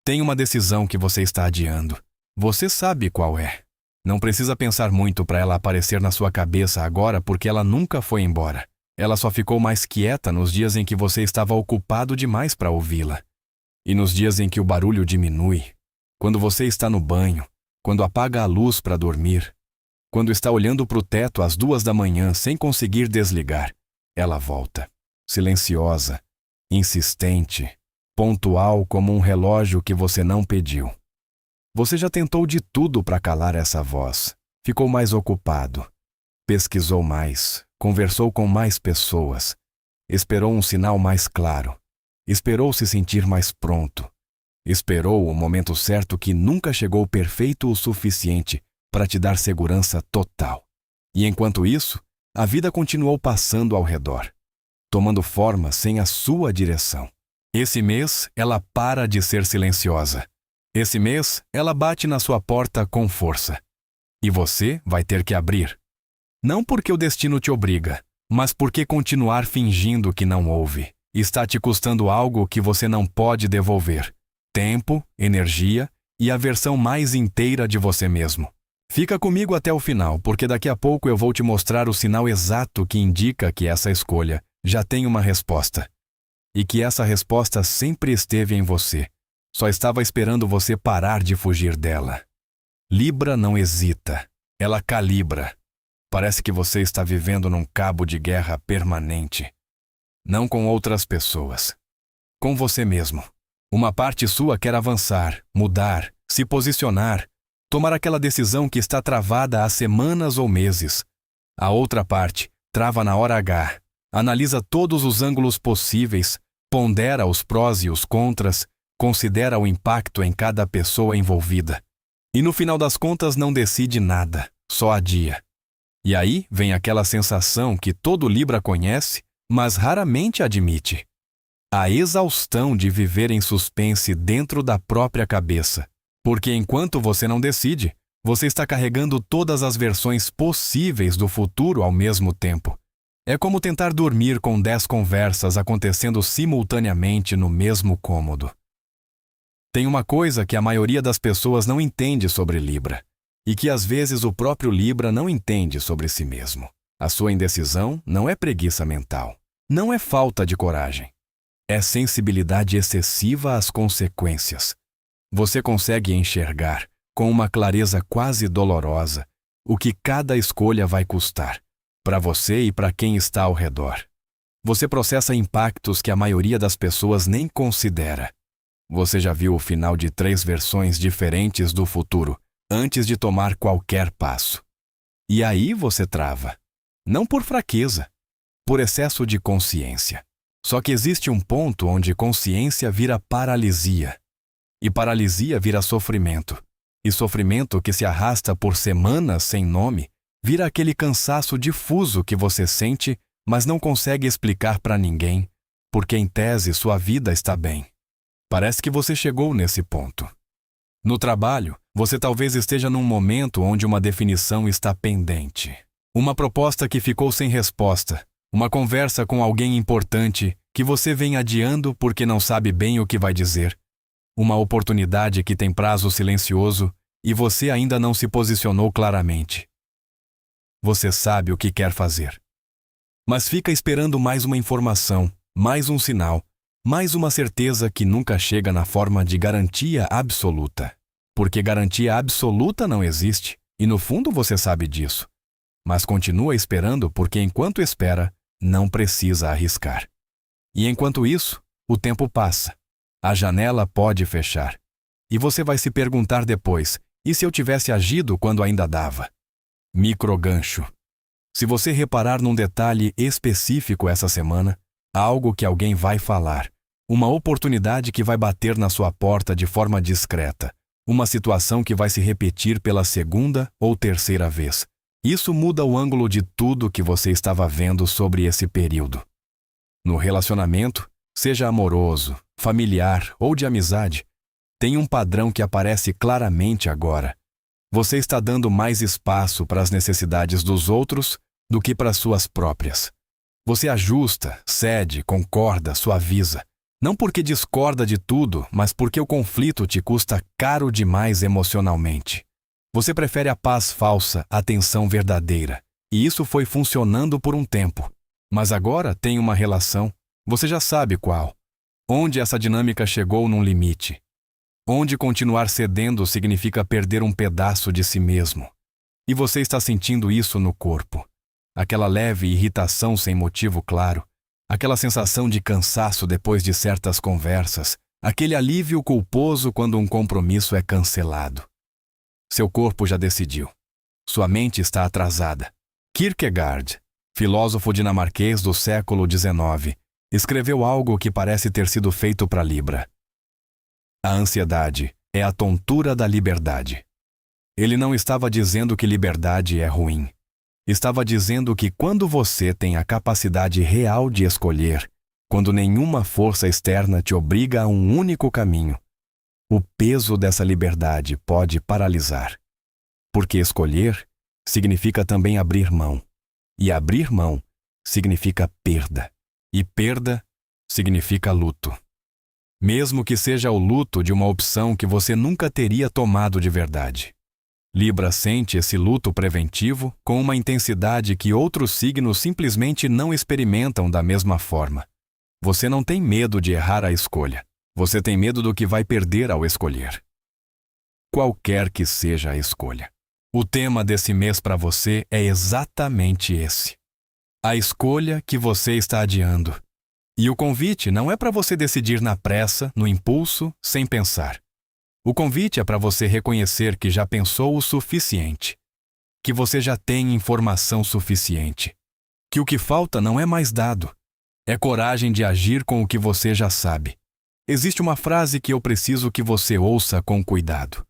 Tem uma decisão que você está adiando. Você sabe qual é. Não precisa pensar muito para ela aparecer na sua cabeça agora, porque ela nunca foi embora. Ela só ficou mais quieta nos dias em que você estava ocupado demais para ouvi-la. E nos dias em que o barulho diminui, quando você está no banho, quando apaga a luz para dormir, quando está olhando para o teto às 2 da manhã sem conseguir desligar, ela volta, silenciosa, insistente, pontual como um relógio que você não pediu. Você já tentou de tudo para calar essa voz. Ficou mais ocupado. Pesquisou mais. Conversou com mais pessoas. Esperou um sinal mais claro. Esperou se sentir mais pronto. Esperou o momento certo que nunca chegou perfeito o suficiente para te dar segurança total. E enquanto isso, a vida continuou passando ao redor, tomando forma sem a sua direção. Esse mês, ela para de ser silenciosa. Esse mês, ela bate na sua porta com força. E você vai ter que abrir. Não porque o destino te obriga, mas porque continuar fingindo que não ouve está te custando algo que você não pode devolver. Tempo, energia e a versão mais inteira de você mesmo. Fica comigo até o final, porque daqui a pouco eu vou te mostrar o sinal exato que indica que essa escolha já tem uma resposta. E que essa resposta sempre esteve em você. Só estava esperando você parar de fugir dela. Libra não hesita, ela calibra. Parece que você está vivendo num cabo de guerra permanente. Não com outras pessoas. Com você mesmo. Uma parte sua quer avançar, mudar, se posicionar, tomar aquela decisão que está travada há semanas ou meses. A outra parte trava na hora H, analisa todos os ângulos possíveis, pondera os prós e os contras, considera o impacto em cada pessoa envolvida. E no final das contas não decide nada, só adia. E aí vem aquela sensação que todo Libra conhece, mas raramente admite. A exaustão de viver em suspense dentro da própria cabeça. Porque enquanto você não decide, você está carregando todas as versões possíveis do futuro ao mesmo tempo. É como tentar dormir com 10 conversas acontecendo simultaneamente no mesmo cômodo. Tem uma coisa que a maioria das pessoas não entende sobre Libra, e que às vezes o próprio Libra não entende sobre si mesmo. A sua indecisão não é preguiça mental, não é falta de coragem. É sensibilidade excessiva às consequências. Você consegue enxergar, com uma clareza quase dolorosa, o que cada escolha vai custar, para você e para quem está ao redor. Você processa impactos que a maioria das pessoas nem considera. Você já viu o final de 3 versões diferentes do futuro, antes de tomar qualquer passo. E aí você trava. Não por fraqueza, por excesso de consciência. Só que existe um ponto onde consciência vira paralisia. E paralisia vira sofrimento. E sofrimento que se arrasta por semanas sem nome, vira aquele cansaço difuso que você sente, mas não consegue explicar para ninguém, porque em tese sua vida está bem. Parece que você chegou nesse ponto. No trabalho, você talvez esteja num momento onde uma definição está pendente. Uma proposta que ficou sem resposta. Uma conversa com alguém importante que você vem adiando porque não sabe bem o que vai dizer. Uma oportunidade que tem prazo silencioso e você ainda não se posicionou claramente. Você sabe o que quer fazer. Mas fica esperando mais uma informação, mais um sinal, mais uma certeza que nunca chega na forma de garantia absoluta. Porque garantia absoluta não existe, e no fundo você sabe disso. Mas continua esperando porque enquanto espera, não precisa arriscar. E enquanto isso, o tempo passa. A janela pode fechar. E você vai se perguntar depois, e se eu tivesse agido quando ainda dava? Microgancho. Se você reparar num detalhe específico essa semana, algo que alguém vai falar, uma oportunidade que vai bater na sua porta de forma discreta, uma situação que vai se repetir pela 2ª ou 3ª vez. Isso muda o ângulo de tudo que você estava vendo sobre esse período. No relacionamento, seja amoroso, familiar ou de amizade, tem um padrão que aparece claramente agora. Você está dando mais espaço para as necessidades dos outros do que para as suas próprias. Você ajusta, cede, concorda, suaviza. Não porque discorda de tudo, mas porque o conflito te custa caro demais emocionalmente. Você prefere a paz falsa à tensão verdadeira, e isso foi funcionando por um tempo. Mas agora tem uma relação, você já sabe qual. Onde essa dinâmica chegou num limite. Onde continuar cedendo significa perder um pedaço de si mesmo. E você está sentindo isso no corpo. Aquela leve irritação sem motivo claro, aquela sensação de cansaço depois de certas conversas, aquele alívio culposo quando um compromisso é cancelado. Seu corpo já decidiu. Sua mente está atrasada. Kierkegaard, filósofo dinamarquês do século XIX, escreveu algo que parece ter sido feito para Libra. A ansiedade é a tontura da liberdade. Ele não estava dizendo que liberdade é ruim. Estava dizendo que quando você tem a capacidade real de escolher, quando nenhuma força externa te obriga a um único caminho, o peso dessa liberdade pode paralisar. Porque escolher significa também abrir mão. E abrir mão significa perda. E perda significa luto. Mesmo que seja o luto de uma opção que você nunca teria tomado de verdade. Libra sente esse luto preventivo com uma intensidade que outros signos simplesmente não experimentam da mesma forma. Você não tem medo de errar a escolha. Você tem medo do que vai perder ao escolher. Qualquer que seja a escolha. O tema desse mês para você é exatamente esse. A escolha que você está adiando. E o convite não é para você decidir na pressa, no impulso, sem pensar. O convite é para você reconhecer que já pensou o suficiente, que você já tem informação suficiente, que o que falta não é mais dado, é coragem de agir com o que você já sabe. Existe uma frase que eu preciso que você ouça com cuidado.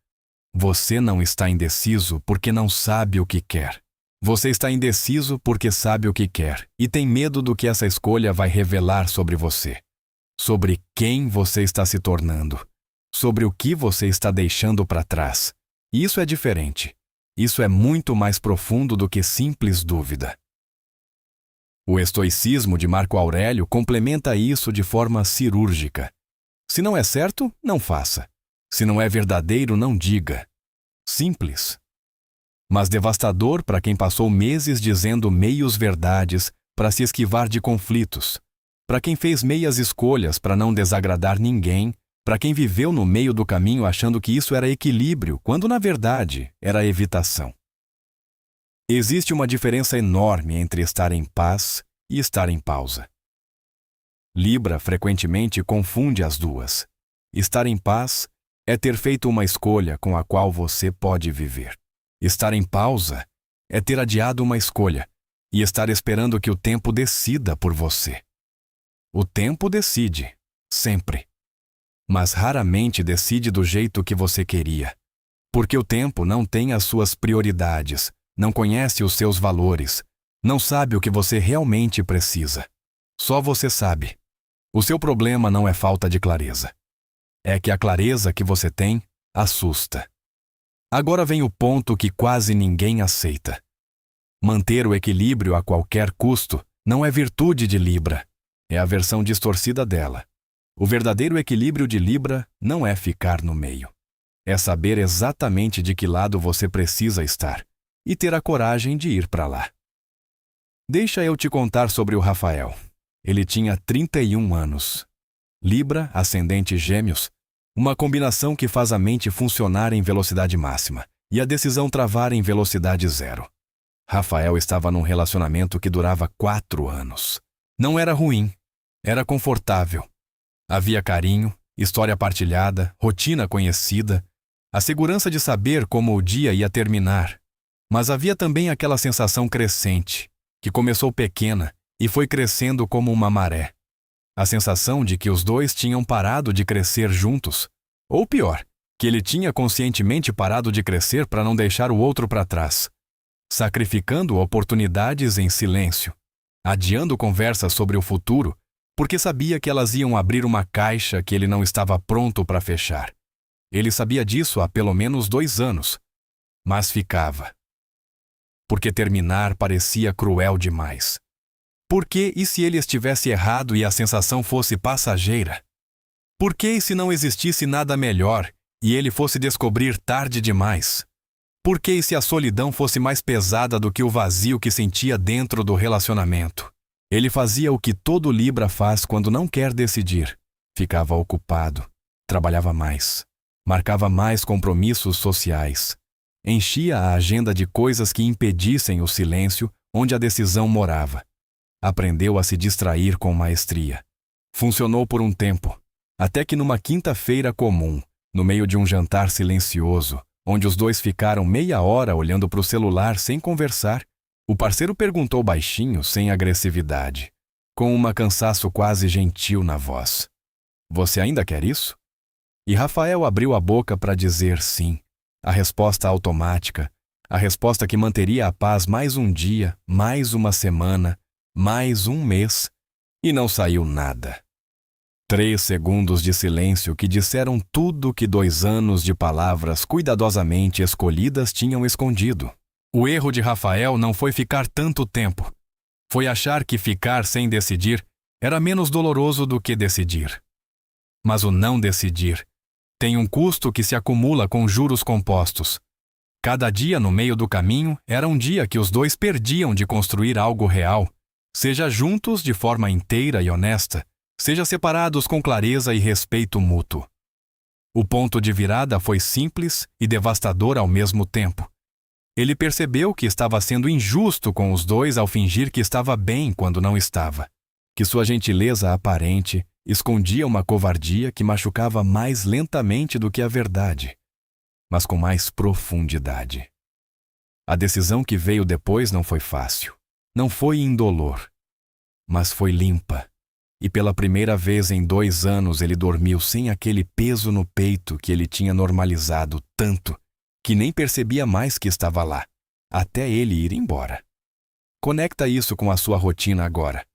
Você não está indeciso porque não sabe o que quer. Você está indeciso porque sabe o que quer e tem medo do que essa escolha vai revelar sobre você, sobre quem você está se tornando, sobre o que você está deixando para trás. E isso é diferente. Isso é muito mais profundo do que simples dúvida. O estoicismo de Marco Aurélio complementa isso de forma cirúrgica. Se não é certo, não faça. Se não é verdadeiro, não diga. Simples. Mas devastador para quem passou meses dizendo meios-verdades para se esquivar de conflitos, para quem fez meias escolhas para não desagradar ninguém, para quem viveu no meio do caminho achando que isso era equilíbrio, quando na verdade era evitação. Existe uma diferença enorme entre estar em paz e estar em pausa. Libra frequentemente confunde as duas. Estar em paz é ter feito uma escolha com a qual você pode viver. Estar em pausa é ter adiado uma escolha e estar esperando que o tempo decida por você. O tempo decide, sempre. Mas raramente decide do jeito que você queria. Porque o tempo não tem as suas prioridades, não conhece os seus valores, não sabe o que você realmente precisa. Só você sabe. O seu problema não é falta de clareza. É que a clareza que você tem assusta. Agora vem o ponto que quase ninguém aceita. Manter o equilíbrio a qualquer custo não é virtude de Libra, é a versão distorcida dela. O verdadeiro equilíbrio de Libra não é ficar no meio. É saber exatamente de que lado você precisa estar e ter a coragem de ir para lá. Deixa eu te contar sobre o Rafael. Ele tinha 31 anos. Libra, ascendente Gêmeos, uma combinação que faz a mente funcionar em velocidade máxima e a decisão travar em velocidade zero. Rafael estava num relacionamento que durava 4 anos. Não era ruim, era confortável. Havia carinho, história partilhada, rotina conhecida, a segurança de saber como o dia ia terminar. Mas havia também aquela sensação crescente, que começou pequena e foi crescendo como uma maré. A sensação de que os dois tinham parado de crescer juntos, ou pior, que ele tinha conscientemente parado de crescer para não deixar o outro para trás, sacrificando oportunidades em silêncio, adiando conversas sobre o futuro, porque sabia que elas iam abrir uma caixa que ele não estava pronto para fechar. Ele sabia disso há pelo menos 2 anos, mas ficava. Porque terminar parecia cruel demais. Por que e se ele estivesse errado e a sensação fosse passageira? Por que e se não existisse nada melhor e ele fosse descobrir tarde demais? Por que e se a solidão fosse mais pesada do que o vazio que sentia dentro do relacionamento? Ele fazia o que todo Libra faz quando não quer decidir. Ficava ocupado, trabalhava mais, marcava mais compromissos sociais, enchia a agenda de coisas que impedissem o silêncio onde a decisão morava. Aprendeu a se distrair com maestria. Funcionou por um tempo, até que numa quinta-feira comum, no meio de um jantar silencioso, onde os dois ficaram meia hora olhando para o celular sem conversar, o parceiro perguntou baixinho, sem agressividade, com um cansaço quase gentil na voz: "Você ainda quer isso?" E Rafael abriu a boca para dizer sim, a resposta automática, a resposta que manteria a paz mais um dia, mais uma semana, mais um mês, e não saiu nada. 3 segundos de silêncio que disseram tudo que 2 anos de palavras cuidadosamente escolhidas tinham escondido. O erro de Rafael não foi ficar tanto tempo. Foi achar que ficar sem decidir era menos doloroso do que decidir. Mas o não decidir tem um custo que se acumula com juros compostos. Cada dia no meio do caminho era um dia que os dois perdiam de construir algo real, seja juntos de forma inteira e honesta, seja separados com clareza e respeito mútuo. O ponto de virada foi simples e devastador ao mesmo tempo. Ele percebeu que estava sendo injusto com os dois ao fingir que estava bem quando não estava, que sua gentileza aparente escondia uma covardia que machucava mais lentamente do que a verdade, mas com mais profundidade. A decisão que veio depois não foi fácil, não foi indolor, mas foi limpa. E pela primeira vez em 2 anos ele dormiu sem aquele peso no peito que ele tinha normalizado tanto que nem percebia mais que estava lá, até ele ir embora. Conecta isso com a sua rotina agora.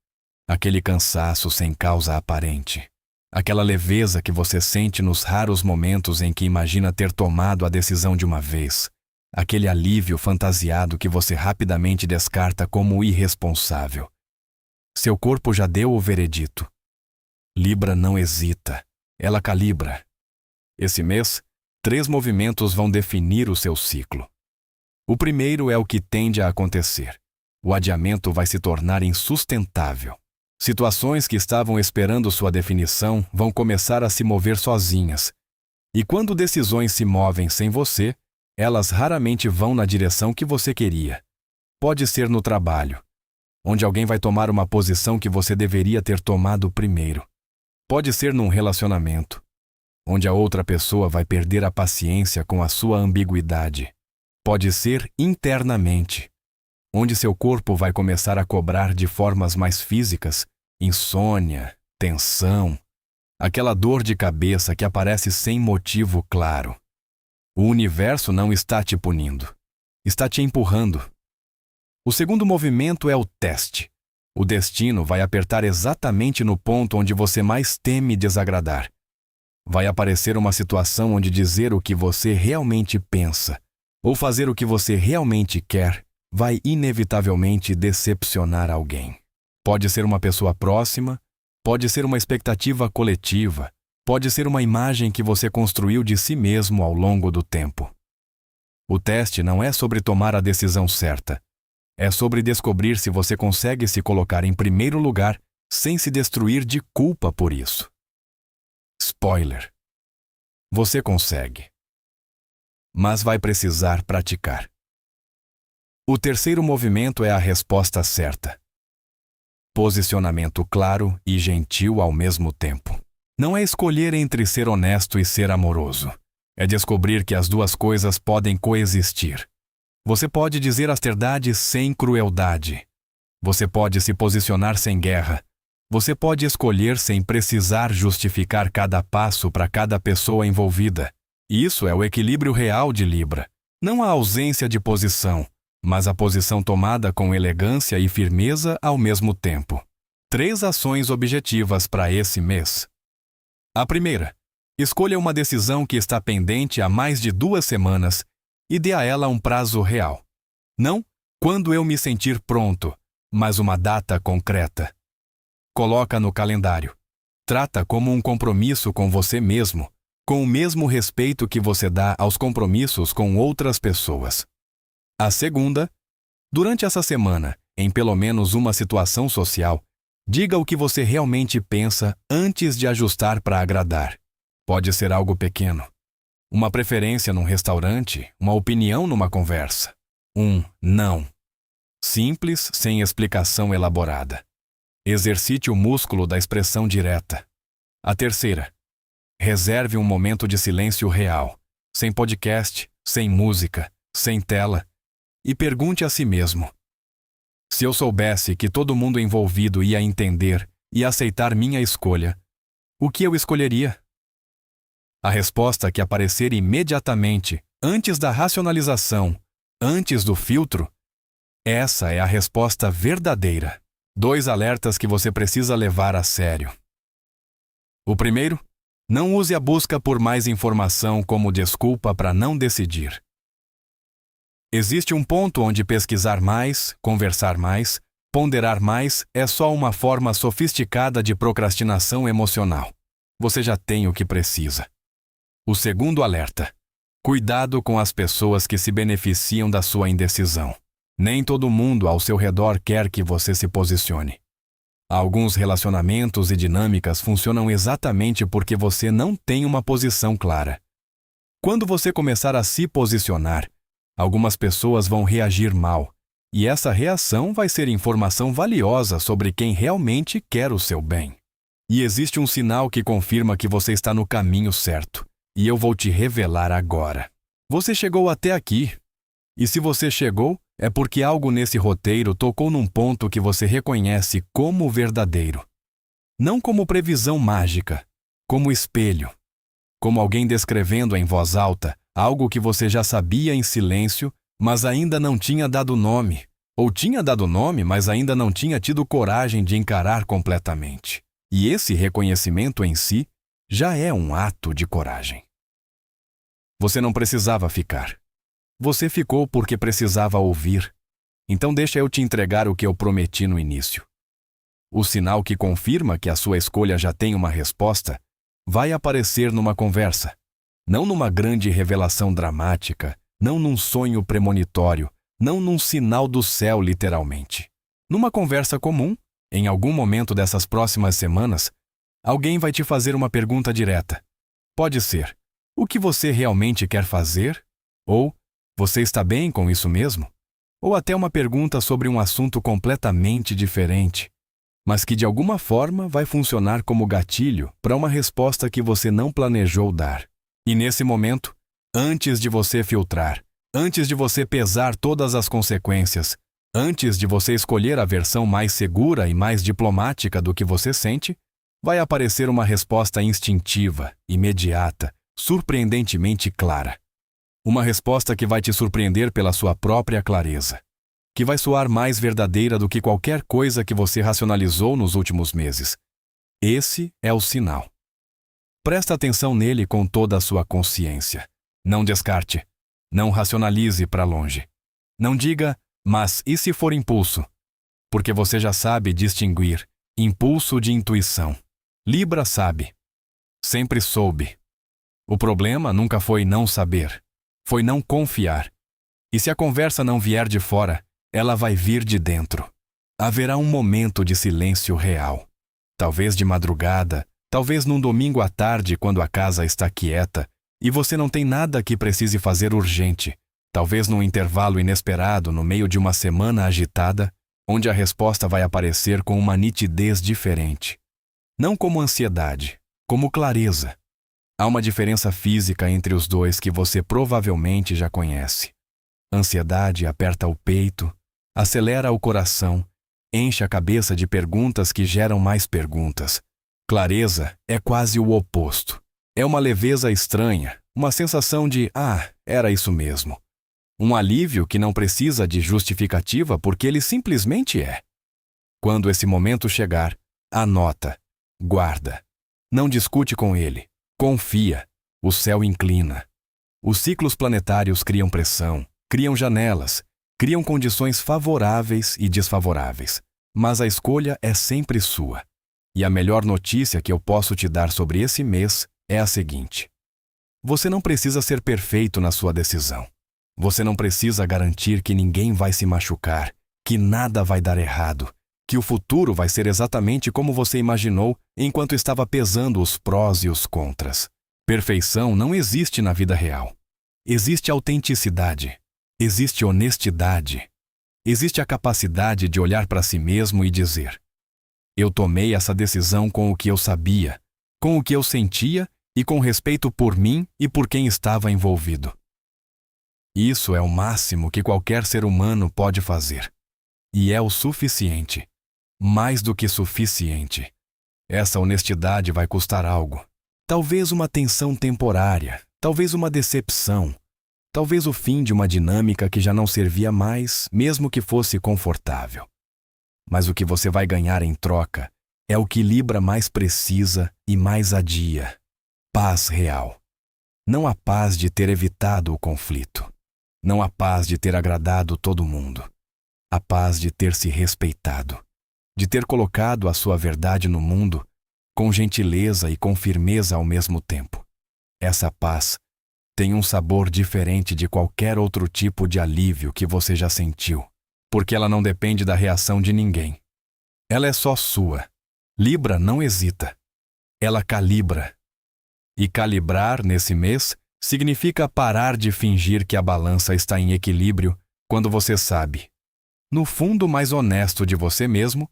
Aquele cansaço sem causa aparente. Aquela leveza que você sente nos raros momentos em que imagina ter tomado a decisão de uma vez. Aquele alívio fantasiado que você rapidamente descarta como irresponsável. Seu corpo já deu o veredito. Libra não hesita, ela calibra. Esse mês, 3 movimentos vão definir o seu ciclo. O primeiro é o que tende a acontecer. O adiamento vai se tornar insustentável. Situações que estavam esperando sua definição vão começar a se mover sozinhas. E quando decisões se movem sem você, elas raramente vão na direção que você queria. Pode ser no trabalho, onde alguém vai tomar uma posição que você deveria ter tomado primeiro. Pode ser num relacionamento, onde a outra pessoa vai perder a paciência com a sua ambiguidade. Pode ser internamente, onde seu corpo vai começar a cobrar de formas mais físicas, insônia, tensão, aquela dor de cabeça que aparece sem motivo claro. O universo não está te punindo, está te empurrando. O segundo movimento é o teste. O destino vai apertar exatamente no ponto onde você mais teme desagradar. Vai aparecer uma situação onde dizer o que você realmente pensa, ou fazer o que você realmente quer, vai inevitavelmente decepcionar alguém. Pode ser uma pessoa próxima, pode ser uma expectativa coletiva, pode ser uma imagem que você construiu de si mesmo ao longo do tempo. O teste não é sobre tomar a decisão certa, é sobre descobrir se você consegue se colocar em primeiro lugar sem se destruir de culpa por isso. Spoiler: você consegue. Mas vai precisar praticar. O terceiro movimento é a resposta certa. Posicionamento claro e gentil ao mesmo tempo. Não é escolher entre ser honesto e ser amoroso. É descobrir que as duas coisas podem coexistir. Você pode dizer as verdades sem crueldade. Você pode se posicionar sem guerra. Você pode escolher sem precisar justificar cada passo para cada pessoa envolvida. Isso é o equilíbrio real de Libra. Não a ausência de posição, mas a posição tomada com elegância e firmeza ao mesmo tempo. 3 ações objetivas para esse mês. A primeira: escolha uma decisão que está pendente há mais de 2 semanas e dê a ela um prazo real. Não quando eu me sentir pronto, mas uma data concreta. Coloca no calendário. Trata como um compromisso com você mesmo, com o mesmo respeito que você dá aos compromissos com outras pessoas. A segunda, durante essa semana, em pelo menos uma situação social, diga o que você realmente pensa antes de ajustar para agradar. Pode ser algo pequeno. Uma preferência num restaurante, uma opinião numa conversa. Um não. Simples, sem explicação elaborada. Exercite o músculo da expressão direta. A terceira, reserve um momento de silêncio real, sem podcast, sem música, sem tela, e pergunte a si mesmo: se eu soubesse que todo mundo envolvido ia entender e aceitar minha escolha, o que eu escolheria? A resposta que aparecer imediatamente, antes da racionalização, antes do filtro, essa é a resposta verdadeira. 2 alertas que você precisa levar a sério. O primeiro, não use a busca por mais informação como desculpa para não decidir. Existe um ponto onde pesquisar mais, conversar mais, ponderar mais é só uma forma sofisticada de procrastinação emocional. Você já tem o que precisa. O segundo alerta: cuidado com as pessoas que se beneficiam da sua indecisão. Nem todo mundo ao seu redor quer que você se posicione. Alguns relacionamentos e dinâmicas funcionam exatamente porque você não tem uma posição clara. Quando você começar a se posicionar, algumas pessoas vão reagir mal, e essa reação vai ser informação valiosa sobre quem realmente quer o seu bem. E existe um sinal que confirma que você está no caminho certo, e eu vou te revelar agora. Você chegou até aqui, e se você chegou, é porque algo nesse roteiro tocou num ponto que você reconhece como verdadeiro. Não como previsão mágica, como espelho. Como alguém descrevendo em voz alta algo que você já sabia em silêncio, mas ainda não tinha dado nome. Ou tinha dado nome, mas ainda não tinha tido coragem de encarar completamente. E esse reconhecimento em si já é um ato de coragem. Você não precisava ficar. Você ficou porque precisava ouvir. Então deixa eu te entregar o que eu prometi no início. O sinal que confirma que a sua escolha já tem uma resposta vai aparecer numa conversa. Não numa grande revelação dramática, não num sonho premonitório, não num sinal do céu literalmente. Numa conversa comum, em algum momento dessas próximas semanas, alguém vai te fazer uma pergunta direta. Pode ser: o que você realmente quer fazer? Ou: você está bem com isso mesmo? Ou até uma pergunta sobre um assunto completamente diferente, mas que de alguma forma vai funcionar como gatilho para uma resposta que você não planejou dar. E nesse momento, antes de você filtrar, antes de você pesar todas as consequências, antes de você escolher a versão mais segura e mais diplomática do que você sente, vai aparecer uma resposta instintiva, imediata, surpreendentemente clara. Uma resposta que vai te surpreender pela sua própria clareza, que vai soar mais verdadeira do que qualquer coisa que você racionalizou nos últimos meses. Esse é o sinal. Presta atenção nele com toda a sua consciência. Não descarte. Não racionalize para longe. Não diga: mas e se for impulso? Porque você já sabe distinguir impulso de intuição. Libra sabe. Sempre soube. O problema nunca foi não saber. Foi não confiar. E se a conversa não vier de fora, ela vai vir de dentro. Haverá um momento de silêncio real. Talvez de madrugada, talvez num domingo à tarde quando a casa está quieta e você não tem nada que precise fazer urgente. Talvez num intervalo inesperado no meio de uma semana agitada, onde a resposta vai aparecer com uma nitidez diferente. Não como ansiedade, como clareza. Há uma diferença física entre os dois que você provavelmente já conhece. Ansiedade aperta o peito, acelera o coração, enche a cabeça de perguntas que geram mais perguntas. Clareza é quase o oposto. É uma leveza estranha, uma sensação de era isso mesmo. Um alívio que não precisa de justificativa porque ele simplesmente é. Quando esse momento chegar, anota, guarda. Não discute com ele. Confia, o céu inclina. Os ciclos planetários criam pressão, criam janelas, criam condições favoráveis e desfavoráveis. Mas a escolha é sempre sua. E a melhor notícia que eu posso te dar sobre esse mês é a seguinte: você não precisa ser perfeito na sua decisão. Você não precisa garantir que ninguém vai se machucar, que nada vai dar errado, que o futuro vai ser exatamente como você imaginou enquanto estava pesando os prós e os contras. Perfeição não existe na vida real. Existe autenticidade, existe honestidade, existe a capacidade de olhar para si mesmo e dizer: eu tomei essa decisão com o que eu sabia, com o que eu sentia e com respeito por mim e por quem estava envolvido. Isso é o máximo que qualquer ser humano pode fazer. E é o suficiente. Mais do que suficiente. Essa honestidade vai custar algo. Talvez uma tensão temporária, talvez uma decepção, talvez o fim de uma dinâmica que já não servia mais, mesmo que fosse confortável. Mas o que você vai ganhar em troca é o que Libra mais precisa e mais adia: paz real. Não a paz de ter evitado o conflito. Não a paz de ter agradado todo mundo. A paz de ter se respeitado. De ter colocado a sua verdade no mundo com gentileza e com firmeza ao mesmo tempo. Essa paz tem um sabor diferente de qualquer outro tipo de alívio que você já sentiu, porque ela não depende da reação de ninguém. Ela é só sua. Libra não hesita. Ela calibra. E calibrar, nesse mês, significa parar de fingir que a balança está em equilíbrio quando você sabe, no fundo mais honesto de você mesmo,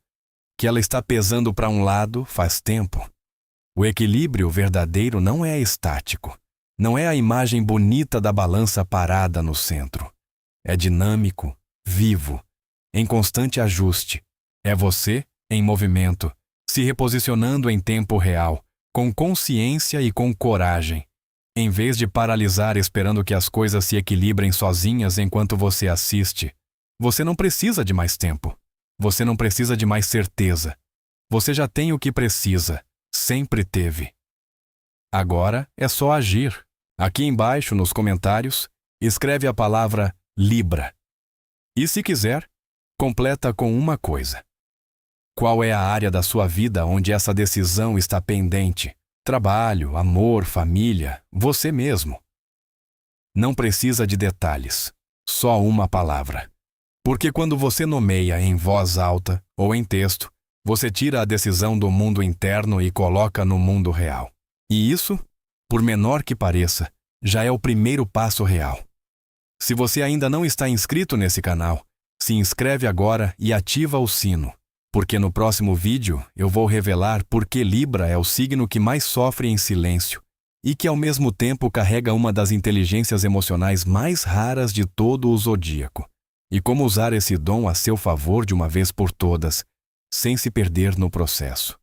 que ela está pesando para um lado faz tempo. O equilíbrio verdadeiro não é estático. Não é a imagem bonita da balança parada no centro. É dinâmico, vivo, em constante ajuste. É você, em movimento, se reposicionando em tempo real, com consciência e com coragem, em vez de paralisar esperando que as coisas se equilibrem sozinhas enquanto você assiste. Você não precisa de mais tempo. Você não precisa de mais certeza. Você já tem o que precisa. Sempre teve. Agora é só agir. Aqui embaixo, nos comentários, escreve a palavra Libra. E se quiser, completa com uma coisa. Qual é a área da sua vida onde essa decisão está pendente? Trabalho, amor, família, você mesmo. Não precisa de detalhes, só uma palavra. Porque quando você nomeia em voz alta ou em texto, você tira a decisão do mundo interno e coloca no mundo real. E isso, por menor que pareça, já é o primeiro passo real. Se você ainda não está inscrito nesse canal, se inscreve agora e ativa o sino, porque no próximo vídeo eu vou revelar por que Libra é o signo que mais sofre em silêncio e que ao mesmo tempo carrega uma das inteligências emocionais mais raras de todo o zodíaco, e como usar esse dom a seu favor de uma vez por todas, sem se perder no processo.